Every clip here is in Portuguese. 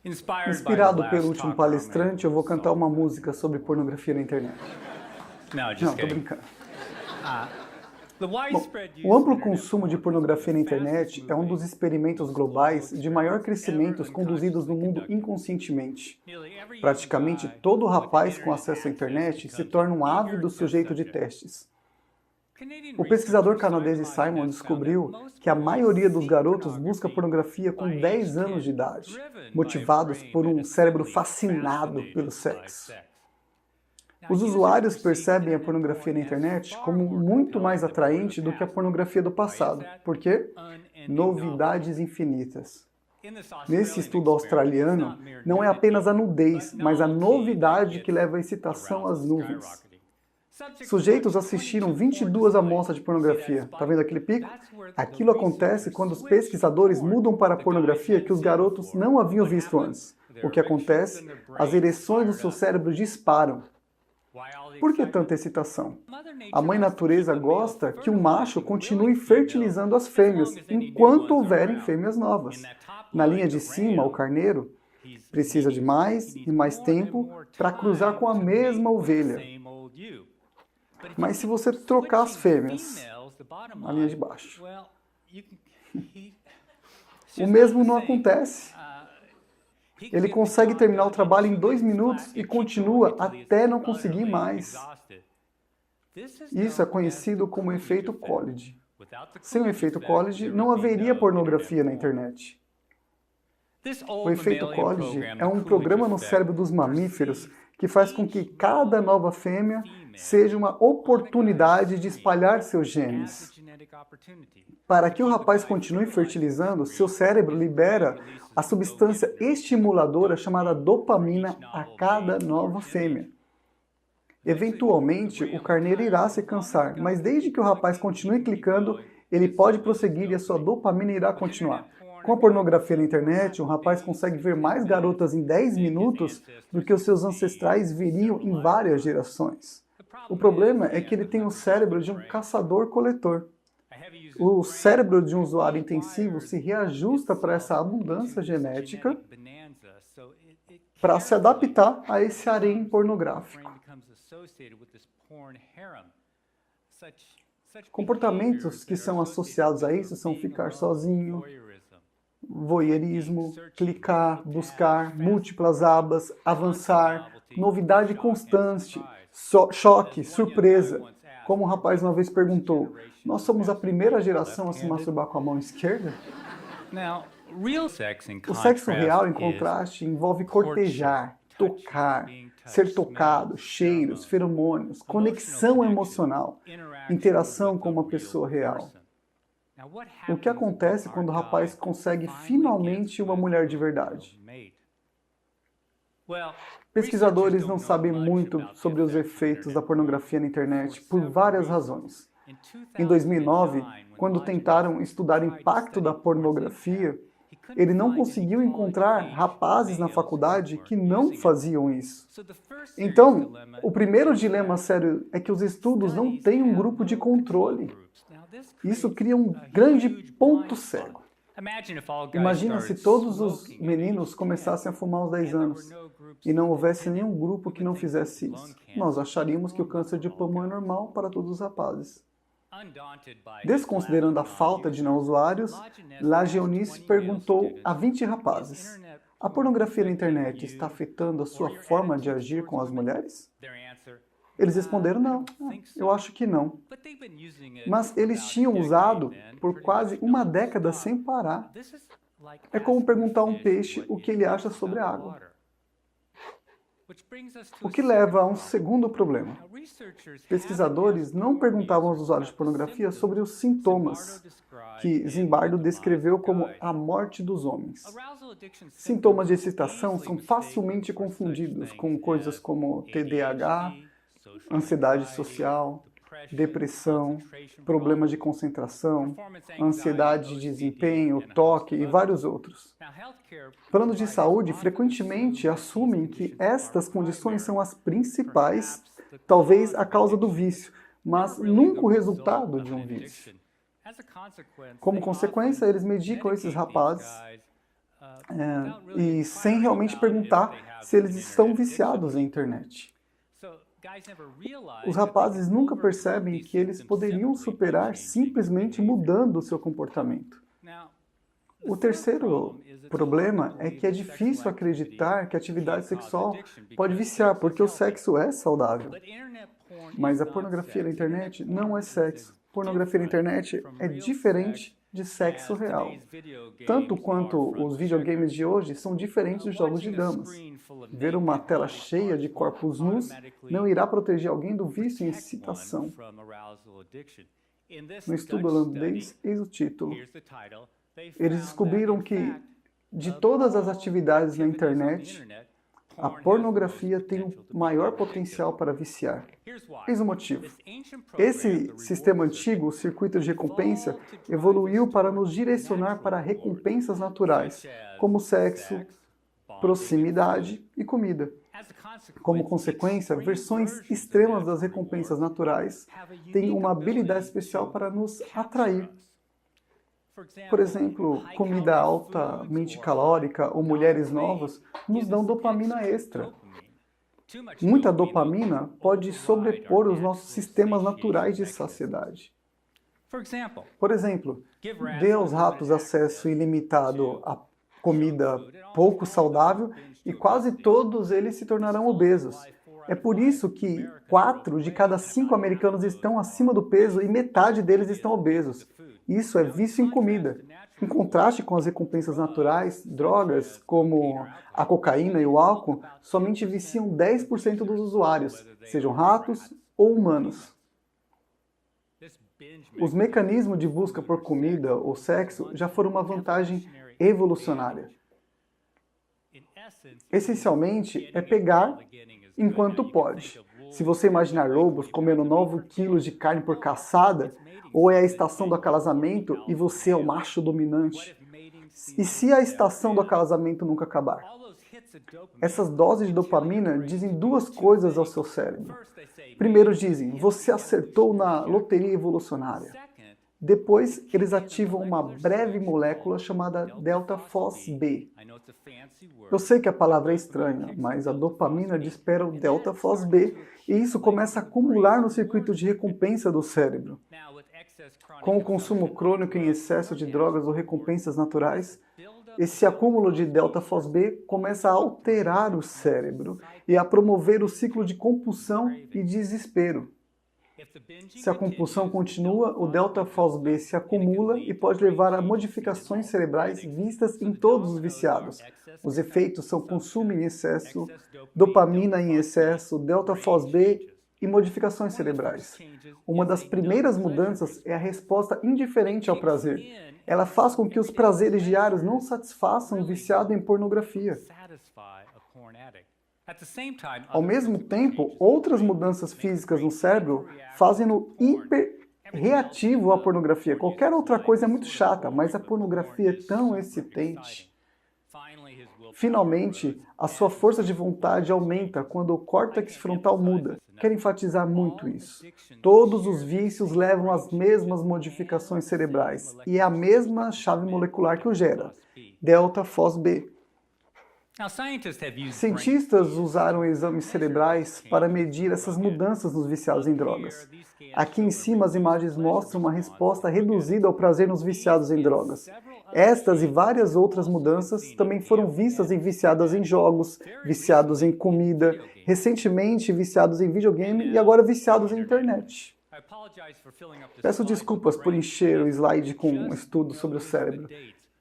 Inspirado pelo último palestrante, eu vou cantar uma música sobre pornografia na internet. Não, tô brincando. Bom, o amplo consumo de pornografia na internet é um dos experimentos globais de maior crescimento conduzidos no mundo inconscientemente. Praticamente todo rapaz com acesso à internet se torna um ávido sujeito de testes. O pesquisador canadense Simon descobriu que a maioria dos garotos busca pornografia com 10 anos de idade, motivados por um cérebro fascinado pelo sexo. Os usuários percebem a pornografia na internet como muito mais atraente do que a pornografia do passado. Por quê? Novidades infinitas. Nesse estudo australiano, não é apenas a nudez, mas a novidade que leva à excitação às nuvens. Sujeitos assistiram 22 amostras de pornografia. Tá vendo aquele pico? Aquilo acontece quando os pesquisadores mudam para a pornografia que os garotos não haviam visto antes. O que acontece? As ereções do seu cérebro disparam. Por que tanta excitação? A mãe natureza gosta que o macho continue fertilizando as fêmeas, enquanto houverem fêmeas novas. Na linha de cima, o carneiro precisa de mais e mais tempo para cruzar com a mesma ovelha. Mas se você trocar as fêmeas, na linha de baixo, o mesmo não acontece. Ele consegue terminar o trabalho em 2 minutos e continua até não conseguir mais. Isso é conhecido como efeito Coolidge. Sem o efeito Coolidge, não haveria pornografia na internet. O efeito Coolidge é um programa no cérebro dos mamíferos que faz com que cada nova fêmea seja uma oportunidade de espalhar seus genes. Para que o rapaz continue fertilizando, seu cérebro libera a substância estimuladora chamada dopamina a cada nova fêmea. Eventualmente, o carneiro irá se cansar, mas desde que o rapaz continue clicando, ele pode prosseguir e a sua dopamina irá continuar. Com a pornografia na internet, um rapaz consegue ver mais garotas em 10 minutos do que os seus ancestrais viriam em várias gerações. O problema é que ele tem o cérebro de um caçador-coletor. O cérebro de um usuário intensivo se reajusta para essa abundância genética para se adaptar a esse harém pornográfico. Comportamentos que são associados a isso são ficar sozinho, voyeurismo, clicar, buscar, múltiplas abas, avançar, novidade constante, choque, surpresa. Como um rapaz uma vez perguntou, nós somos a primeira geração a se masturbar com a mão esquerda? O sexo real, em contraste, envolve cortejar, tocar, ser tocado, cheiros, feromônios, conexão emocional, interação com uma pessoa real. O que acontece quando o rapaz consegue finalmente uma mulher de verdade? Pesquisadores não sabem muito sobre os efeitos da pornografia na internet por várias razões. Em 2009, quando tentaram estudar o impacto da pornografia, ele não conseguiu encontrar rapazes na faculdade que não faziam isso. Então, o primeiro dilema sério é que os estudos não têm um grupo de controle. Isso cria um grande ponto cego. Imagina se todos os meninos começassem a fumar aos 10 anos e não houvesse nenhum grupo que não fizesse isso. Nós acharíamos que o câncer de pulmão é normal para todos os rapazes. Desconsiderando a falta de não usuários, Lajeunice perguntou a 20 rapazes: a pornografia na internet está afetando a sua forma de agir com as mulheres? Eles responderam, não, eu acho que não. Mas eles tinham usado por quase uma década sem parar. É como perguntar a um peixe o que ele acha sobre a água. O que leva a um segundo problema. Pesquisadores não perguntavam aos usuários de pornografia sobre os sintomas, que Zimbardo descreveu como a morte dos homens. Sintomas de excitação são facilmente confundidos com coisas como TDAH, ansiedade social, depressão, problemas de concentração, ansiedade de desempenho, toque e vários outros. Planos de saúde frequentemente assumem que estas condições são as principais, talvez a causa do vício, mas nunca o resultado de um vício. Como consequência, eles medicam esses rapazes e sem realmente perguntar se eles estão viciados na internet. Os rapazes nunca percebem que eles poderiam superar simplesmente mudando o seu comportamento. O terceiro problema é que é difícil acreditar que a atividade sexual pode viciar, porque o sexo é saudável. Mas a pornografia na internet não é sexo. Pornografia na internet é diferente de sexo real. Tanto quanto os videogames de hoje são diferentes dos jogos de damas. Ver uma tela cheia de corpos nus não irá proteger alguém do vício em excitação. No estudo holandês, eis o título. Eles descobriram que, de todas as atividades na internet, a pornografia tem o maior potencial para viciar. Eis o motivo. Esse sistema antigo, o circuito de recompensa, evoluiu para nos direcionar para recompensas naturais, como sexo, proximidade e comida. Como consequência, versões extremas das recompensas naturais têm uma habilidade especial para nos atrair. Por exemplo, comida altamente calórica ou mulheres novas nos dão dopamina extra. Muita dopamina pode sobrepor os nossos sistemas naturais de saciedade. Por exemplo, dê aos ratos acesso ilimitado a comida pouco saudável e quase todos eles se tornarão obesos. É por isso que 4 de cada 5 americanos estão acima do peso e metade deles estão obesos. Isso é vício em comida. Em contraste com as recompensas naturais, drogas como a cocaína e o álcool somente viciam 10% dos usuários, sejam ratos ou humanos. Os mecanismos de busca por comida ou sexo já foram uma vantagem evolucionária. Essencialmente, é pegar enquanto pode. Se você imaginar lobos comendo 9 quilos de carne por caçada, ou é a estação do acasalamento e você é o macho dominante? E se a estação do acasalamento nunca acabar? Essas doses de dopamina dizem 2 coisas ao seu cérebro. Primeiro dizem, você acertou na loteria evolucionária. Depois, eles ativam uma breve molécula chamada delta-FOSB. Eu sei que a palavra é estranha, mas a dopamina dispara o delta-FOSB e isso começa a acumular no circuito de recompensa do cérebro. Com o consumo crônico em excesso de drogas ou recompensas naturais, esse acúmulo de delta-FOSB começa a alterar o cérebro e a promover o ciclo de compulsão e desespero. Se a compulsão continua, o delta-FOSB se acumula e pode levar a modificações cerebrais vistas em todos os viciados. Os efeitos são consumo em excesso, dopamina em excesso, delta-FOSB e modificações cerebrais. Uma das primeiras mudanças é a resposta indiferente ao prazer. Ela faz com que os prazeres diários não satisfaçam o viciado em pornografia. Ao mesmo tempo, outras mudanças físicas no cérebro fazem-no hiperreativo à pornografia. Qualquer outra coisa é muito chata, mas a pornografia é tão excitante. Finalmente, a sua força de vontade aumenta quando o córtex frontal muda. Quero enfatizar muito isso. Todos os vícios levam às mesmas modificações cerebrais e é a mesma chave molecular que o gera, delta-FOSB. Cientistas usaram exames cerebrais para medir essas mudanças nos viciados em drogas. Aqui em cima as imagens mostram uma resposta reduzida ao prazer nos viciados em drogas. Estas e várias outras mudanças também foram vistas em viciados em jogos, viciados em comida, recentemente viciados em videogame e agora viciados em internet. Peço desculpas por encher o slide com um estudo sobre o cérebro.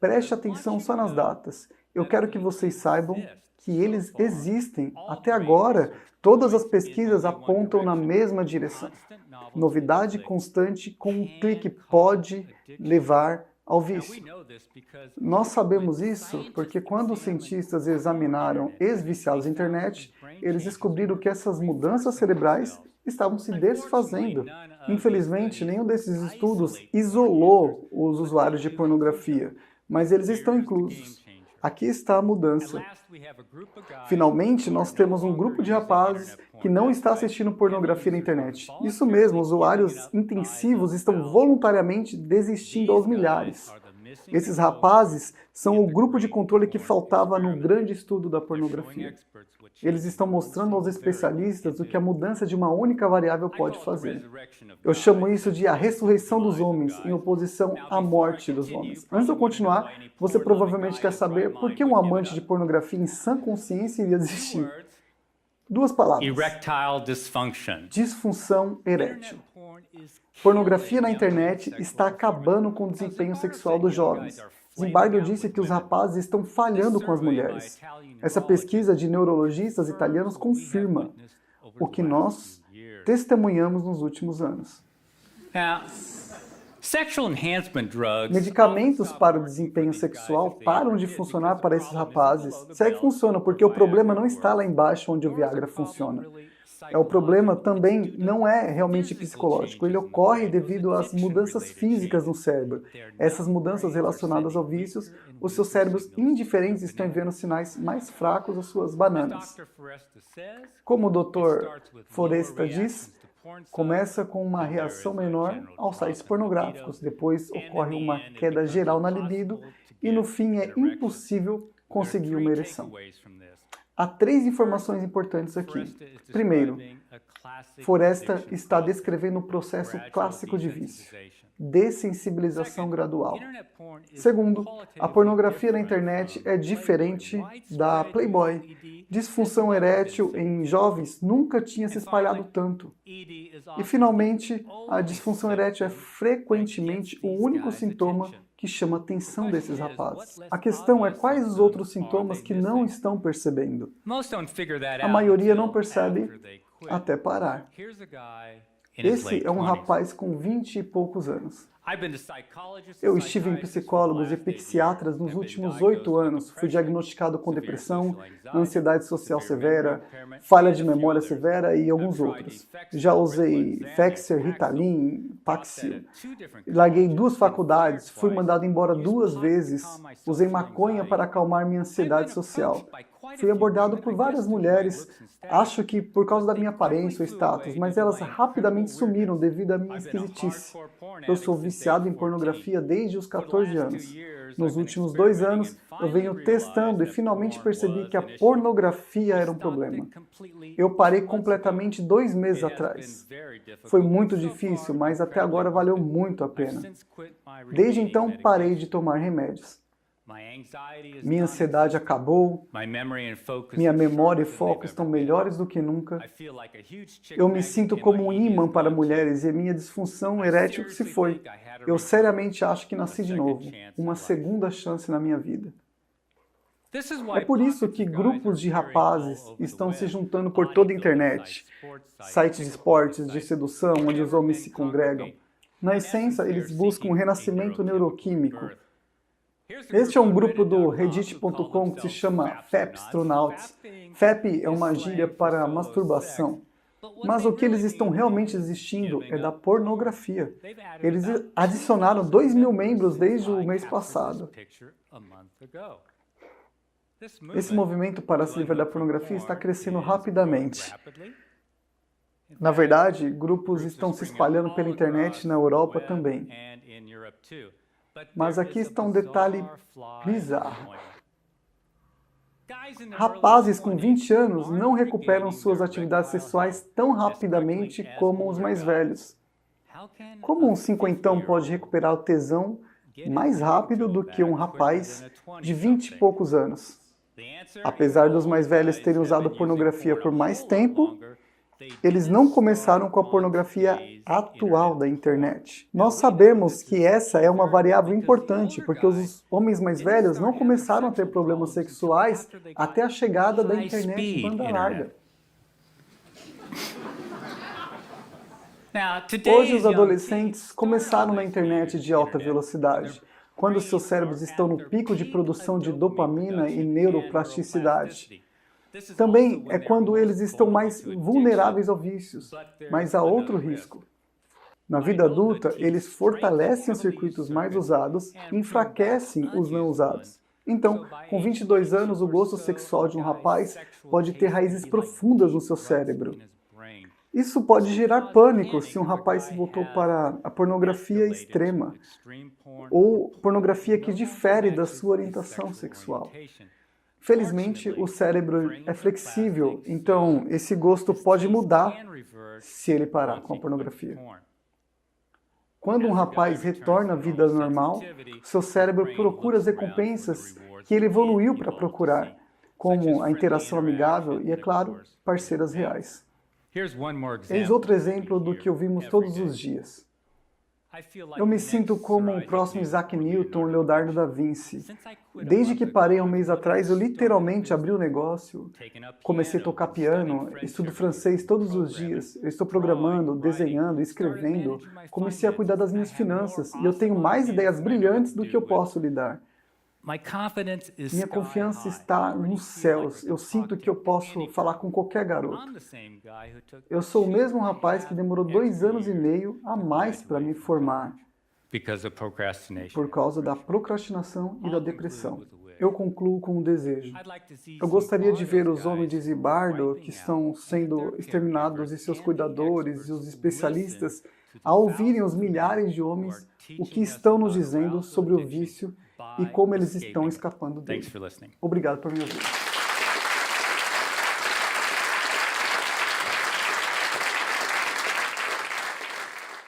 Preste atenção só nas datas. Eu quero que vocês saibam que eles existem. Até agora, todas as pesquisas apontam na mesma direção. Novidade constante com um clique pode levar ao vício. Nós sabemos isso porque quando os cientistas examinaram ex-viciados na internet, eles descobriram que essas mudanças cerebrais estavam se desfazendo. Infelizmente, nenhum desses estudos isolou os usuários de pornografia, mas eles estão inclusos. Aqui está a mudança. Finalmente, nós temos um grupo de rapazes que não está assistindo pornografia na internet. Isso mesmo, usuários intensivos estão voluntariamente desistindo aos milhares. Esses rapazes são o grupo de controle que faltava no grande estudo da pornografia. Eles estão mostrando aos especialistas o que a mudança de uma única variável pode fazer. Eu chamo isso de a ressurreição dos homens, em oposição à morte dos homens. Antes de eu continuar, você provavelmente quer saber por que um amante de pornografia em sã consciência iria existir. Duas palavras. Disfunção erétil. Pornografia na internet está acabando com o desempenho sexual dos jovens. Zimbardo disse que os rapazes estão falhando com as mulheres. Essa pesquisa de neurologistas italianos confirma o que nós testemunhamos nos últimos anos. Medicamentos para o desempenho sexual param de funcionar para esses rapazes. Se é que funciona, porque o problema não está lá embaixo onde o Viagra funciona. O problema também não é realmente psicológico, ele ocorre devido às mudanças físicas no cérebro. Essas mudanças relacionadas ao vícios, os seus cérebros indiferentes estão enviando sinais mais fracos às suas bananas. Como o Dr. Foresta diz, começa com uma reação menor aos sites pornográficos, depois ocorre uma queda geral na libido e no fim é impossível conseguir uma ereção. Há 3 informações importantes aqui. Primeiro, Foresta está descrevendo o processo clássico de vício, dessensibilização gradual. Segundo, a pornografia na internet é diferente da Playboy. Disfunção erétil em jovens nunca tinha se espalhado tanto. E, finalmente, a disfunção erétil é frequentemente o único sintoma que chama a atenção desses rapazes. A questão é quais os outros sintomas que não estão percebendo. A maioria não percebe até parar. Esse é um rapaz com 20 e poucos anos. Eu estive em psicólogos e psiquiatras nos últimos 8 anos. Fui diagnosticado com depressão, ansiedade social severa, falha de memória severa e alguns outros. Já usei Fexer, Ritalin, Paxil. Larguei 2 faculdades, fui mandado embora 2 vezes. Usei maconha para acalmar minha ansiedade social. Fui abordado por várias mulheres, acho que por causa da minha aparência ou status, mas elas rapidamente sumiram devido à minha esquisitice. Eu sou viciado em pornografia desde os 14 anos. Nos últimos 2 anos, eu venho testando e finalmente percebi que a pornografia era um problema. Eu parei completamente 2 meses atrás. Foi muito difícil, mas até agora valeu muito a pena. Desde então, parei de tomar remédios. Minha ansiedade acabou, minha memória e foco estão melhores do que nunca. Eu me sinto como um imã para mulheres e minha disfunção erétil se foi. Eu seriamente acho que nasci de novo, uma segunda chance na minha vida. É por isso que grupos de rapazes estão se juntando por toda a internet, sites de esportes, de sedução, onde os homens se congregam. Na essência, eles buscam um renascimento neuroquímico. Este é um grupo do Reddit.com que se chama Fapstronauts. Fap é uma gíria para masturbação. Mas o que eles estão realmente existindo é da pornografia. Eles adicionaram 2.000 membros desde o mês passado. Esse movimento para se livrar da pornografia está crescendo rapidamente. Na verdade, grupos estão se espalhando pela internet na Europa também. Mas aqui está um detalhe bizarro. Rapazes com 20 anos não recuperam suas atividades sexuais tão rapidamente como os mais velhos. Como um cinquentão pode recuperar o tesão mais rápido do que um rapaz de 20 e poucos anos? Apesar dos mais velhos terem usado pornografia por mais tempo, eles não começaram com a pornografia atual da internet. Nós sabemos que essa é uma variável importante, porque os homens mais velhos não começaram a ter problemas sexuais até a chegada da internet banda larga. Hoje os adolescentes começaram na internet de alta velocidade, quando seus cérebros estão no pico de produção de dopamina e neuroplasticidade. Também é quando eles estão mais vulneráveis a vícios, mas há outro risco. Na vida adulta, eles fortalecem os circuitos mais usados e enfraquecem os não usados. Então, com 22 anos, o gosto sexual de um rapaz pode ter raízes profundas no seu cérebro. Isso pode gerar pânico se um rapaz se voltou para a pornografia extrema ou pornografia que difere da sua orientação sexual. Felizmente, o cérebro é flexível, então esse gosto pode mudar se ele parar com a pornografia. Quando um rapaz retorna à vida normal, seu cérebro procura as recompensas que ele evoluiu para procurar, como a interação amigável e, é claro, parceiras reais. Eis outro exemplo do que ouvimos todos os dias. Eu me sinto como o próximo Isaac Newton, Leonardo da Vinci. Desde que parei um mês atrás, eu literalmente abri o negócio, comecei a tocar piano, estudo francês todos os dias, eu estou programando, desenhando, escrevendo, comecei a cuidar das minhas finanças e eu tenho mais ideias brilhantes do que eu posso lidar. Minha confiança está nos céus. Eu sinto que eu posso falar com qualquer garoto. Eu sou o mesmo rapaz que demorou 2 anos e meio a mais para me formar por causa da procrastinação e da depressão. Eu concluo com um desejo. Eu gostaria de ver os homens de Zibardo que estão sendo exterminados e seus cuidadores e os especialistas a ouvirem os milhares de homens o que estão nos dizendo sobre o vício e como eles estão escapando dele. Obrigado por me ouvir.